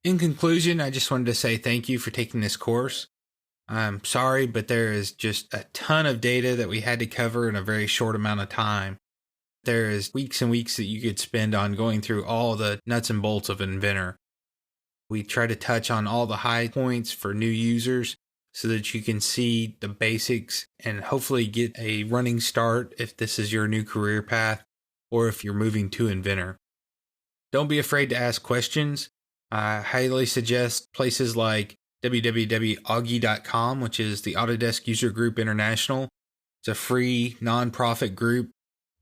In conclusion, I just wanted to say thank you for taking this course. I'm sorry, but there is just a ton of data that we had to cover in a very short amount of time. There is weeks and weeks that you could spend on going through all the nuts and bolts of Inventor. We try to touch on all the high points for new users so that you can see the basics and hopefully get a running start if this is your new career path or if you're moving to Inventor. Don't be afraid to ask questions. I highly suggest places like www.augie.com, which is the Autodesk User Group International. It's a free nonprofit group.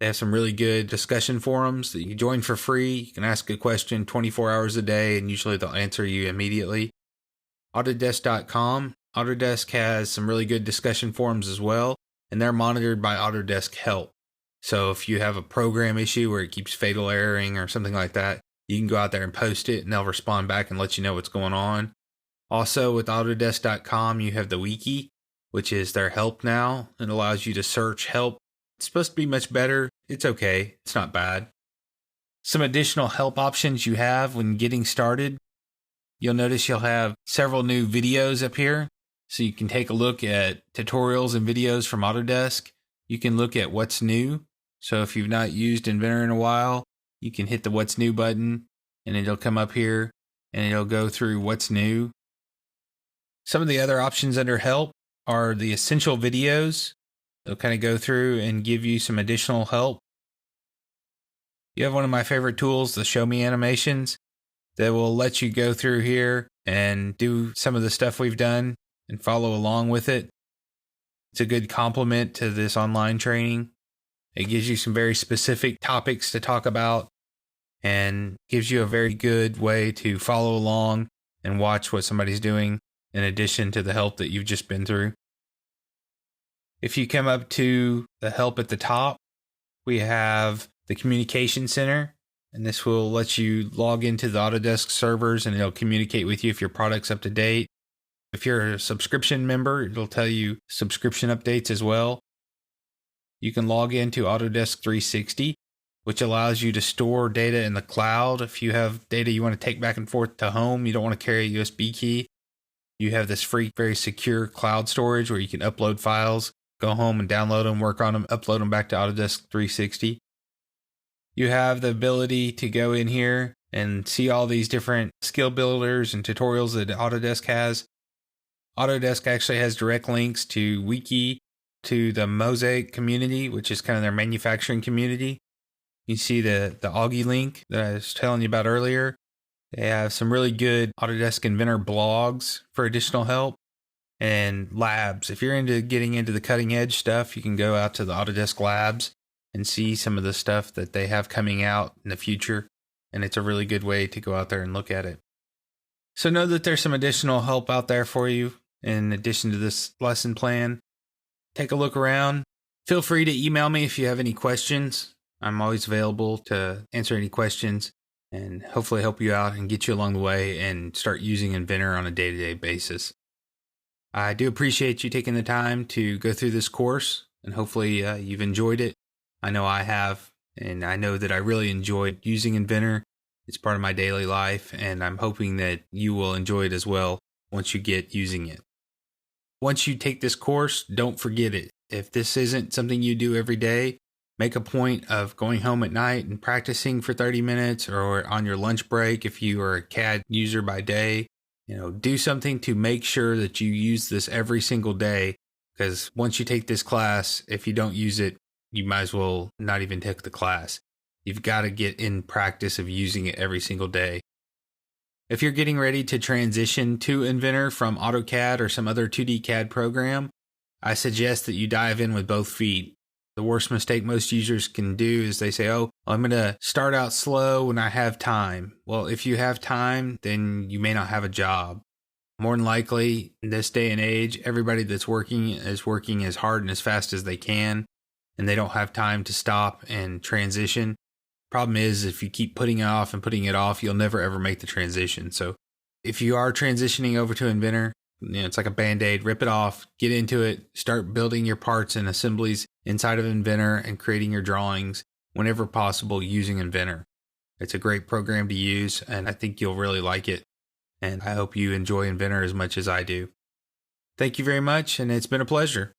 They have some really good discussion forums that you join for free. You can ask a question 24 hours a day, and usually they'll answer you immediately. Autodesk.com. Autodesk has some really good discussion forums as well, and they're monitored by Autodesk Help. So if you have a program issue where it keeps fatal erroring or something like that, you can go out there and post it, and they'll respond back and let you know what's going on. Also, with Autodesk.com, you have the wiki, which is their help now. It allows you to search help. It's supposed to be much better. It's okay. It's not bad. Some additional help options you have when getting started. You'll notice you'll have several new videos up here. So you can take a look at tutorials and videos from Autodesk. You can look at what's new. So if you've not used Inventor in a while, you can hit the What's New button and it'll come up here and it'll go through what's new. Some of the other options under help are the essential videos. They'll kind of go through and give you some additional help. You have one of my favorite tools, the Show Me animations, that will let you go through here and do some of the stuff we've done and follow along with it. It's a good complement to this online training. It gives you some very specific topics to talk about and gives you a very good way to follow along and watch what somebody's doing in addition to the help that you've just been through. If you come up to the help at the top, we have the Communication Center, and this will let you log into the Autodesk servers and it'll communicate with you if your product's up to date. If you're a subscription member, it'll tell you subscription updates as well. You can log into Autodesk 360, which allows you to store data in the cloud. If you have data you want to take back and forth to home, you don't want to carry a USB key, you have this free, very secure cloud storage where you can upload files, go home and download them, work on them, upload them back to Autodesk 360. You have the ability to go in here and see all these different skill builders and tutorials that Autodesk has. Autodesk actually has direct links to Wiki, to the Mosaic community, which is kind of their manufacturing community. You see the Augie link that I was telling you about earlier. They have some really good Autodesk Inventor blogs for additional help and labs. If you're into getting into the cutting edge stuff, you can go out to the Autodesk labs and see some of the stuff that they have coming out in the future. And it's a really good way to go out there and look at it. So know that there's some additional help out there for you in addition to this lesson plan. Take a look around. Feel free to email me if you have any questions. I'm always available to answer any questions and hopefully help you out and get you along the way and start using Inventor on a day-to-day basis. I do appreciate you taking the time to go through this course, and hopefully you've enjoyed it. I know I have, and I know that I really enjoyed using Inventor. It's part of my daily life, and I'm hoping that you will enjoy it as well once you get using it. Once you take this course, don't forget it. If this isn't something you do every day, make a point of going home at night and practicing for 30 minutes or on your lunch break if you are a CAD user by day. Do something to make sure that you use this every single day, because once you take this class, if you don't use it, you might as well not even take the class. You've got to get in practice of using it every single day. If you're getting ready to transition to Inventor from AutoCAD or some other 2D CAD program, I suggest that you dive in with both feet. The worst mistake most users can do is they say, I'm going to start out slow when I have time. Well, if you have time, then you may not have a job. More than likely, in this day and age, everybody that's working is working as hard and as fast as they can, and they don't have time to stop and transition. Problem is, if you keep putting it off and putting it off, you'll never ever make the transition. So if you are transitioning over to Inventor, it's like a Band-Aid, rip it off, get into it, start building your parts and assemblies inside of Inventor and creating your drawings whenever possible using Inventor. It's a great program to use, and I think you'll really like it. and I hope you enjoy Inventor as much as I do. Thank you very much, and it's been a pleasure.